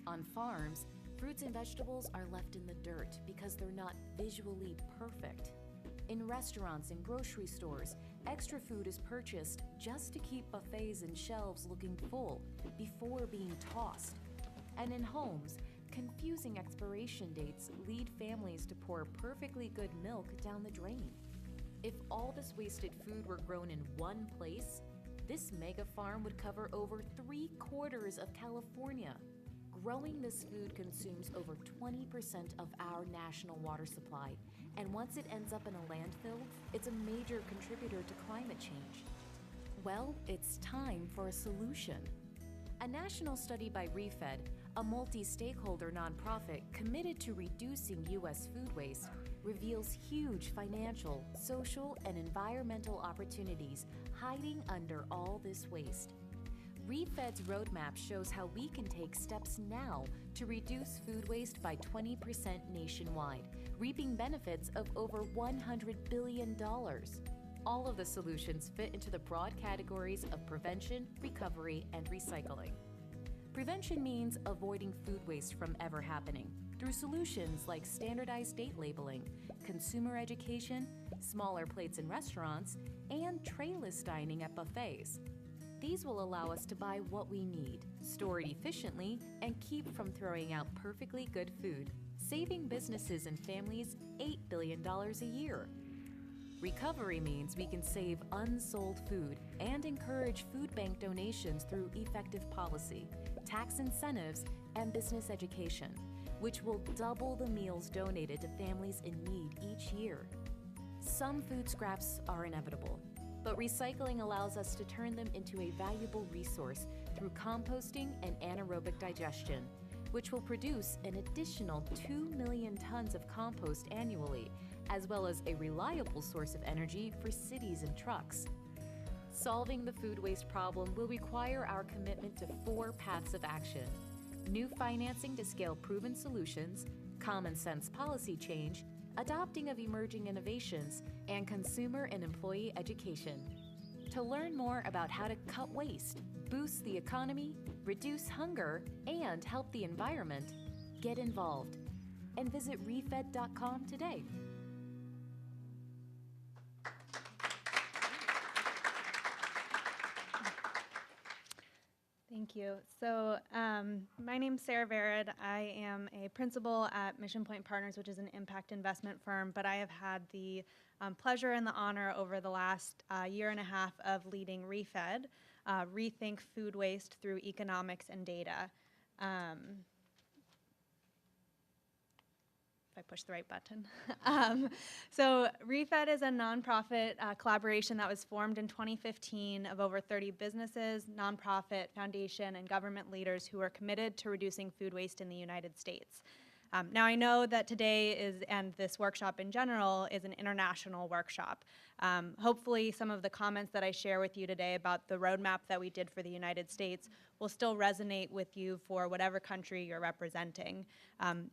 On farms, fruits and vegetables are left in the dirt because they're not visually perfect. In restaurants and grocery stores, extra food is purchased just to keep buffets and shelves looking full before being tossed. And in homes, confusing expiration dates lead families to pour perfectly good milk down the drain. If all this wasted food were grown in one place, this mega farm would cover over 3/4 of California. Growing this food consumes over 20% of our national water supply, and once it ends up in a landfill, it's a major contributor to climate change. Well, it's time for a solution. A national study by ReFED, a multi-stakeholder nonprofit committed to reducing U.S. food waste, reveals huge financial, social, and environmental opportunities hiding under all this waste. ReFED's roadmap shows how we can take steps now to reduce food waste by 20% nationwide, reaping benefits of over $100 billion. All of the solutions fit into the broad categories of prevention, recovery, and recycling. Prevention means avoiding food waste from ever happening through solutions like standardized date labeling, consumer education, smaller plates in restaurants, and trayless dining at buffets. These will allow us to buy what we need, store it efficiently, and keep from throwing out perfectly good food, saving businesses and families $8 billion a year. Recovery means we can save unsold food and encourage food bank donations through effective policy, tax incentives, and business education, which will double the meals donated to families in need each year. Some food scraps are inevitable, but recycling allows us to turn them into a valuable resource through composting and anaerobic digestion, which will produce an additional 2 million tons of compost annually, as well as a reliable source of energy for cities and trucks. Solving the food waste problem will require our commitment to 4 paths of action: new financing to scale proven solutions, common sense policy change, adopting of emerging innovations, and consumer and employee education. To learn more about how to cut waste, boost the economy, reduce hunger, and help the environment, get involved and visit refed.com today. Thank you. So my name's Sarah Vared. I am a principal at MissionPoint Partners, which is an impact investment firm, but I have had the pleasure and the honor over the last year and a half of leading ReFED, Rethink Food Waste Through Economics and Data. If I push the right button. So ReFED is a nonprofit collaboration that was formed in 2015 of over 30 businesses, nonprofit, foundation, and government leaders who are committed to reducing food waste in the United States. Now I know that today is, and this workshop in general, is an international workshop. Hopefully some of the comments that I share with you today about the roadmap that we did for the United States will still resonate with you for whatever country you're representing.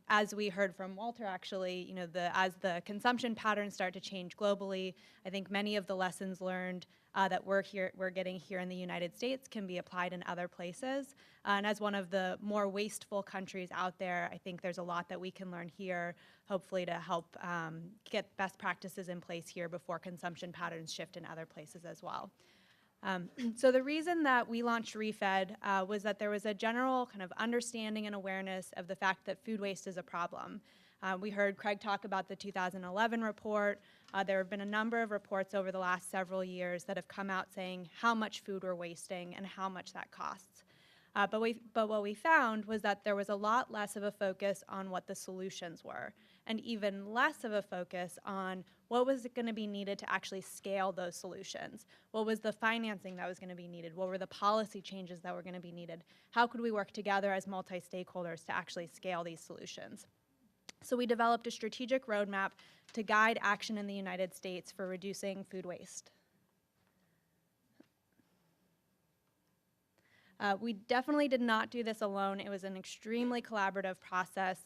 As we heard from Walter, actually, you know, as the consumption patterns start to change globally, I think many of the lessons learned that we're getting here in the United States can be applied in other places. And as one of the more wasteful countries out there, I think there's a lot that we can learn here, hopefully to help get best practices in place here before consumption patterns shift in other places as well. So the reason that we launched ReFED was that there was a general kind of understanding and awareness of the fact that food waste is a problem. We heard Craig talk about the 2011 report. There have been a number of reports over the last several years that have come out saying how much food we're wasting and how much that costs. But what we found was that there was a lot less of a focus on what the solutions were, and even less of a focus on what was going to be needed to actually scale those solutions. What was the financing that was going to be needed? What were the policy changes that were going to be needed? How could we work together as multi-stakeholders to actually scale these solutions? So we developed a strategic roadmap to guide action in the United States for reducing food waste. We definitely did not do this alone. It was an extremely collaborative process.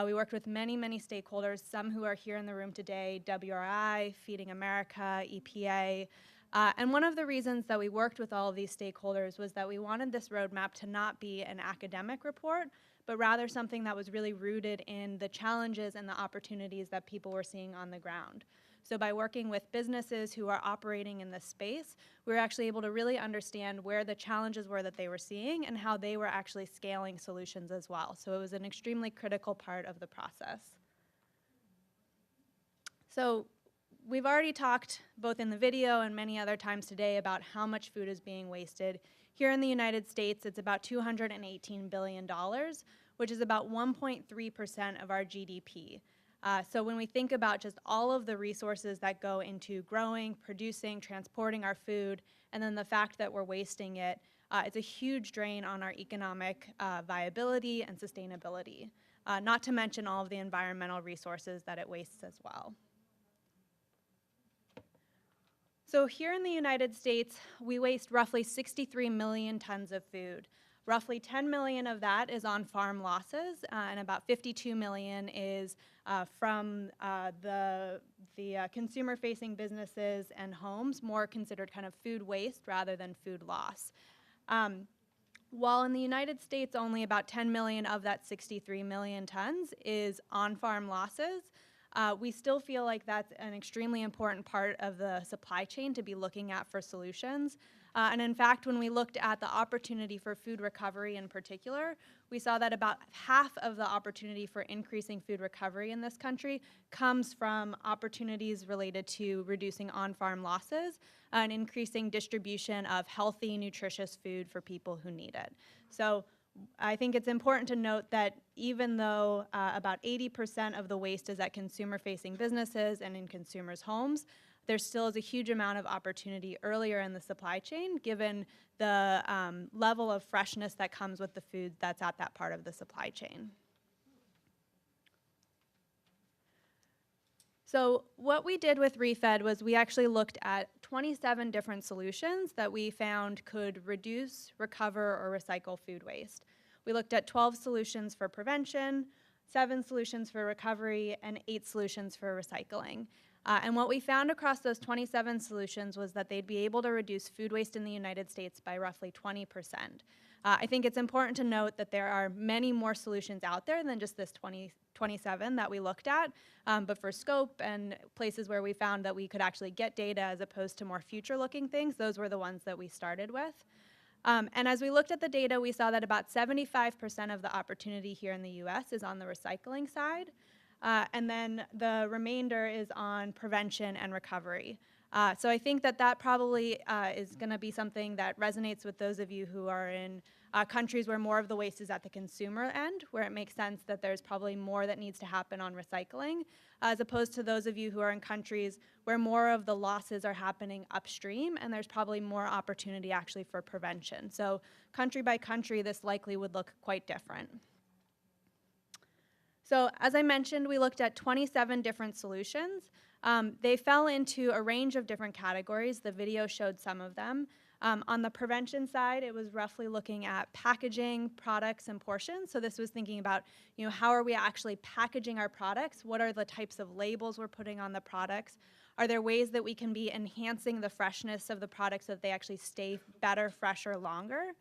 We worked with many, many stakeholders, some who are here in the room today: WRI, Feeding America, EPA, And one of the reasons that we worked with all of these stakeholders was that we wanted this roadmap to not be an academic report, but rather something that was really rooted in the challenges and the opportunities that people were seeing on the ground. So by working with businesses who are operating in this space, we were actually able to really understand where the challenges were that they were seeing and how they were actually scaling solutions as well. So it was an extremely critical part of the process. So we've already talked both in the video and many other times today about how much food is being wasted. Here in the United States, it's about $218 billion, which is about 1.3% of our GDP. So when we think about just all of the resources that go into growing, producing, transporting our food, and then the fact that we're wasting it, it's a huge drain on our economic viability and sustainability, not to mention all of the environmental resources that it wastes as well. So here in the United States, we waste roughly 63 million tons of food. Roughly 10 million of that is on farm losses, and about 52 million is from the consumer-facing businesses and homes, more considered kind of food waste rather than food loss. While in the United States, only about 10 million of that 63 million tons is on-farm losses, we still feel like that's an extremely important part of the supply chain to be looking at for solutions. And in fact, when we looked at the opportunity for food recovery in particular, we saw that about half of the opportunity for increasing food recovery in this country comes from opportunities related to reducing on-farm losses and increasing distribution of healthy, nutritious food for people who need it. So I think it's important to note that even though about 80% of the waste is at consumer-facing businesses and in consumers' homes, there still is a huge amount of opportunity earlier in the supply chain, given the level of freshness that comes with the food that's at that part of the supply chain. So what we did with ReFED was we actually looked at 27 different solutions that we found could reduce, recover, or recycle food waste. We looked at 12 solutions for prevention, 7 solutions for recovery, and 8 solutions for recycling. And what we found across those 27 solutions was that they'd be able to reduce food waste in the United States by roughly 20%. I think it's important to note that there are many more solutions out there than just this 27 that we looked at, but for scope and places where we found that we could actually get data as opposed to more future-looking things, those were the ones that we started with. And as we looked at the data, we saw that about 75% of the opportunity here in the US is on the recycling side, and then the remainder is on prevention and recovery. So I think that that probably is going to be something that resonates with those of you who are in countries where more of the waste is at the consumer end, where it makes sense that there's probably more that needs to happen on recycling, as opposed to those of you who are in countries where more of the losses are happening upstream, and there's probably more opportunity actually for prevention. So country by country, this likely would look quite different. So as I mentioned, we looked at 27 different solutions. They fell into a range of different categories. The video showed some of them. On the prevention side, it was roughly looking at packaging, products, and portions. So this was thinking about, how are we actually packaging our products? What are the types of labels we're putting on the products? Are there ways that we can be enhancing the freshness of the products so that they actually stay better, fresher, longer?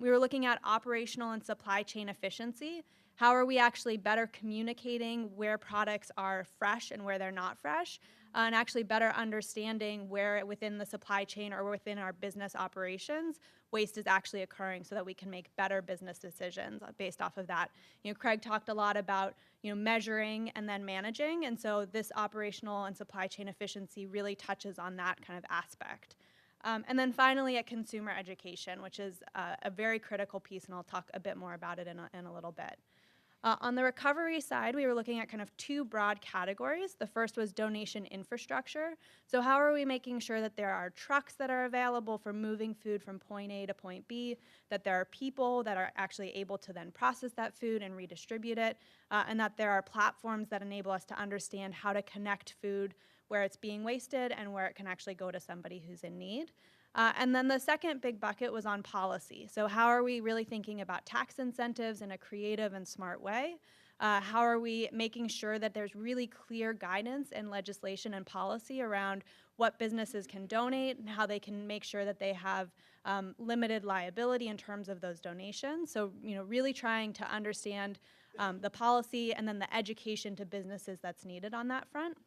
We were looking at operational and supply chain efficiency. How are we actually better communicating where products are fresh and where they're not fresh, and actually better understanding where within the supply chain or within our business operations waste is actually occurring so that we can make better business decisions based off of that. Craig talked a lot about measuring and then managing, and so this operational and supply chain efficiency really touches on that kind of aspect. And then finally at consumer education, which is a very critical piece, and I'll talk a bit more about it in a little bit. On the recovery side, we were looking at kind of 2 broad categories. The first was donation infrastructure. So how are we making sure that there are trucks that are available for moving food from point A to point B, that there are people that are actually able to then process that food and redistribute it, and that there are platforms that enable us to understand how to connect food where it's being wasted and where it can actually go to somebody who's in need. And then the second big bucket was on policy. So how are we really thinking about tax incentives in a creative and smart way How are we making sure that there's really clear guidance and legislation and policy around what businesses can donate and how they can make sure that they have limited liability in terms of those donations. So, really trying to understand the policy and then the education to businesses that's needed on that front.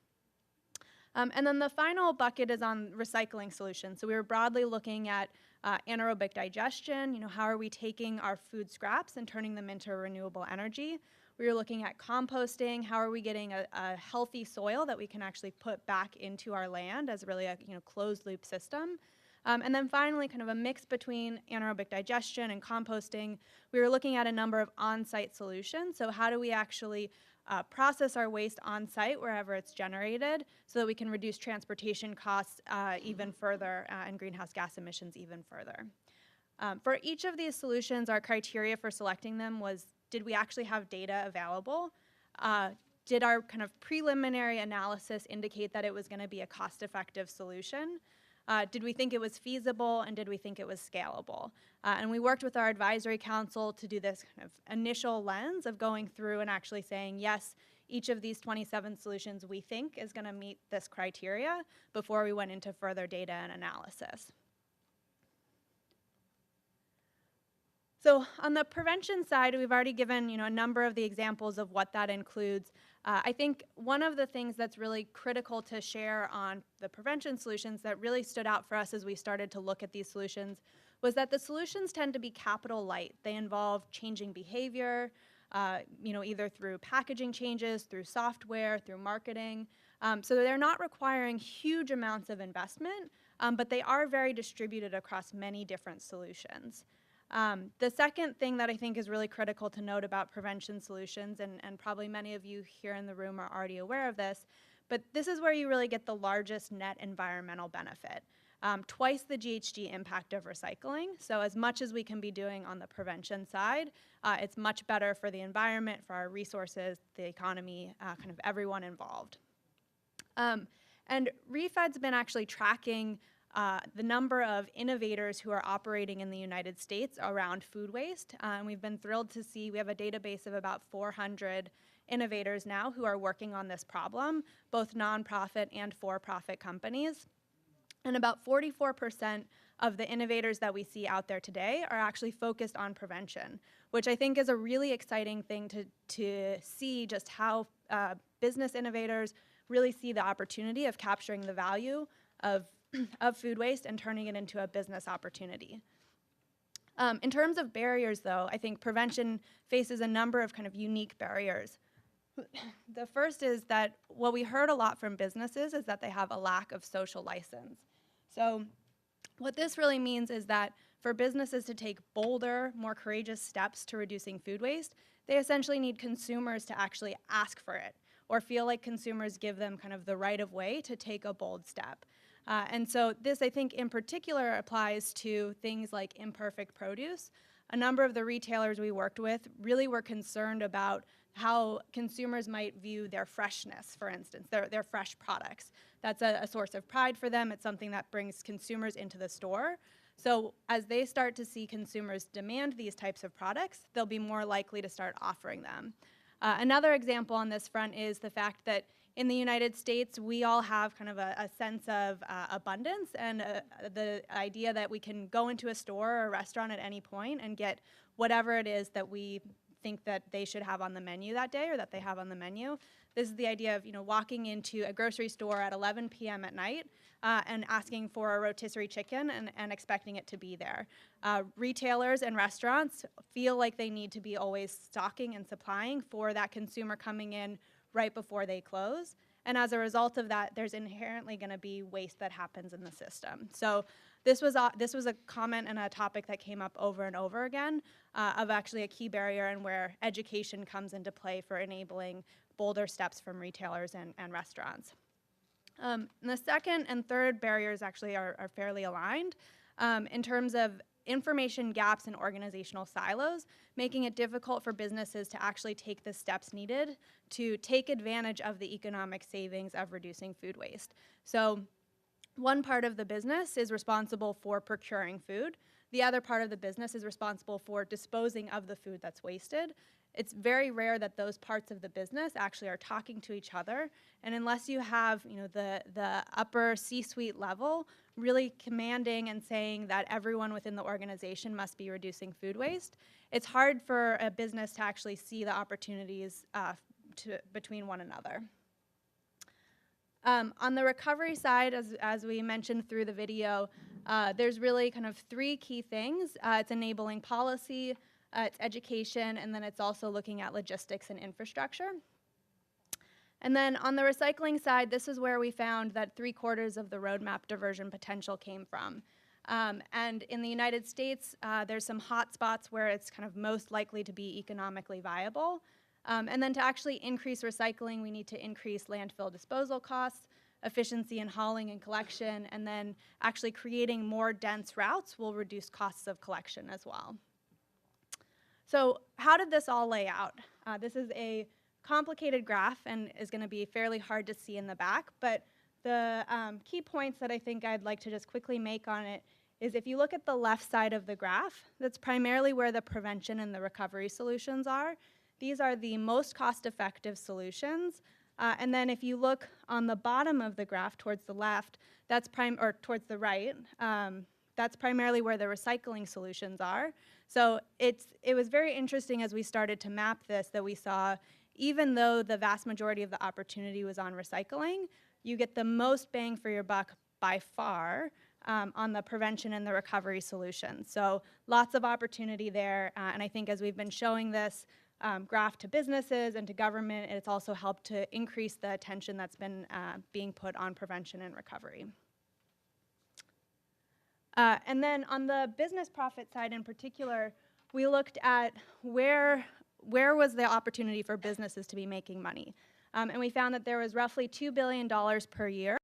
And then the final bucket is on recycling solutions. So we were broadly looking at anaerobic digestion. How are we taking our food scraps and turning them into renewable energy? We were looking at composting. How are we getting a healthy soil that we can actually put back into our land as really a closed loop system? And then finally, kind of a mix between anaerobic digestion and composting. We were looking at a number of on-site solutions. So how do we actually process our waste on-site wherever it's generated so that we can reduce transportation costs even further and greenhouse gas emissions even further. For each of these solutions, our criteria for selecting them was, did we actually have data available? Did our kind of preliminary analysis indicate that it was going to be a cost-effective solution? Did we think it was feasible, and did we think it was scalable? And we worked with our advisory council to do this kind of initial lens of going through and actually saying, yes, each of these 27 solutions we think is going to meet this criteria before we went into further data and analysis. So on the prevention side, we've already given a number of the examples of what that includes. I think one of the things that's really critical to share on the prevention solutions that really stood out for us as we started to look at these solutions was that the solutions tend to be capital light. They involve changing behavior, either through packaging changes, through software, through marketing. So they're not requiring huge amounts of investment, but they are very distributed across many different solutions. The second thing that I think is really critical to note about prevention solutions, and probably many of you here in the room are already aware of this, but this is where you really get the largest net environmental benefit. Twice the GHG impact of recycling. So as much as we can be doing on the prevention side, it's much better for the environment, for our resources, the economy, kind of everyone involved. And ReFED's been actually tracking the number of innovators who are operating in the United States around food waste. And we've been thrilled to see we have a database of about 400 innovators now who are working on this problem, both nonprofit and for-profit companies. And about 44% of the innovators that we see out there today are actually focused on prevention, which I think is a really exciting thing to see just how business innovators really see the opportunity of capturing the value of food waste and turning it into a business opportunity. In terms of barriers, though, I think prevention faces a number of kind of unique barriers. The first is that what we heard a lot from businesses is that they have a lack of social license. So what this really means is that for businesses to take bolder, more courageous steps to reducing food waste, they essentially need consumers to actually ask for it or feel like consumers give them kind of the right of way to take a bold step. And so this, I think, in particular applies to things like imperfect produce. A number of the retailers we worked with really were concerned about how consumers might view their freshness, for instance, their fresh products. That's a source of pride for them. It's something that brings consumers into the store. So as they start to see consumers demand these types of products, they'll be more likely to start offering them. Another example on this front is the fact that in the United States, we all have kind of a sense of abundance and the idea that we can go into a store or a restaurant at any point and get whatever it is that we think that they should have on the menu that day or that they have on the menu. This is the idea of walking into a grocery store at 11 p.m. at night and asking for a rotisserie chicken and expecting it to be there. Retailers and restaurants feel like they need to be always stocking and supplying for that consumer coming in right before they close. And as a result of that, there's inherently going to be waste that happens in the system. So this was a comment and a topic that came up over and over again of actually a key barrier and where education comes into play for enabling bolder steps from retailers and restaurants. And the second and third barriers actually are fairly aligned in terms of information gaps and organizational silos, making it difficult for businesses to actually take the steps needed to take advantage of the economic savings of reducing food waste. So one part of the business is responsible for procuring food. The other part of the business is responsible for disposing of the food that's wasted. it's very rare that those parts of the business actually are talking to each other. And unless you have, the upper C-suite level really commanding and saying that everyone within the organization must be reducing food waste, it's hard for a business to actually see the opportunities between one another. On the recovery side, as we mentioned through the video, there's really kind of three key things. It's enabling policy, it's education, and then it's also looking at logistics and infrastructure. And then on the recycling side, this is where we found that 3/4 of the roadmap diversion potential came from. And in the United States, there's some hot spots where it's kind of most likely to be economically viable. And then to actually increase recycling, we need to increase landfill disposal costs, efficiency in hauling and collection, and then actually creating more dense routes will reduce costs of collection as well. So how did this all lay out? This is a complicated graph and is going to be fairly hard to see in the back, but the key points that I think I'd like to just quickly make on it is if you look at the left side of the graph, that's primarily where the prevention and the recovery solutions are. These are the most cost-effective solutions. And then if you look on the bottom of the graph towards the left, or towards the right, that's primarily where the recycling solutions are. So it was very interesting as we started to map this that we saw, even though the vast majority of the opportunity was on recycling, you get the most bang for your buck by far on the prevention and the recovery solutions. So lots of opportunity there, and I think as we've been showing this graph to businesses and to government, it's also helped to increase the attention that's been being put on prevention and recovery. And then on the business profit side in particular, we looked at where was the opportunity for businesses to be making money. And we found that there was roughly $2 billion per year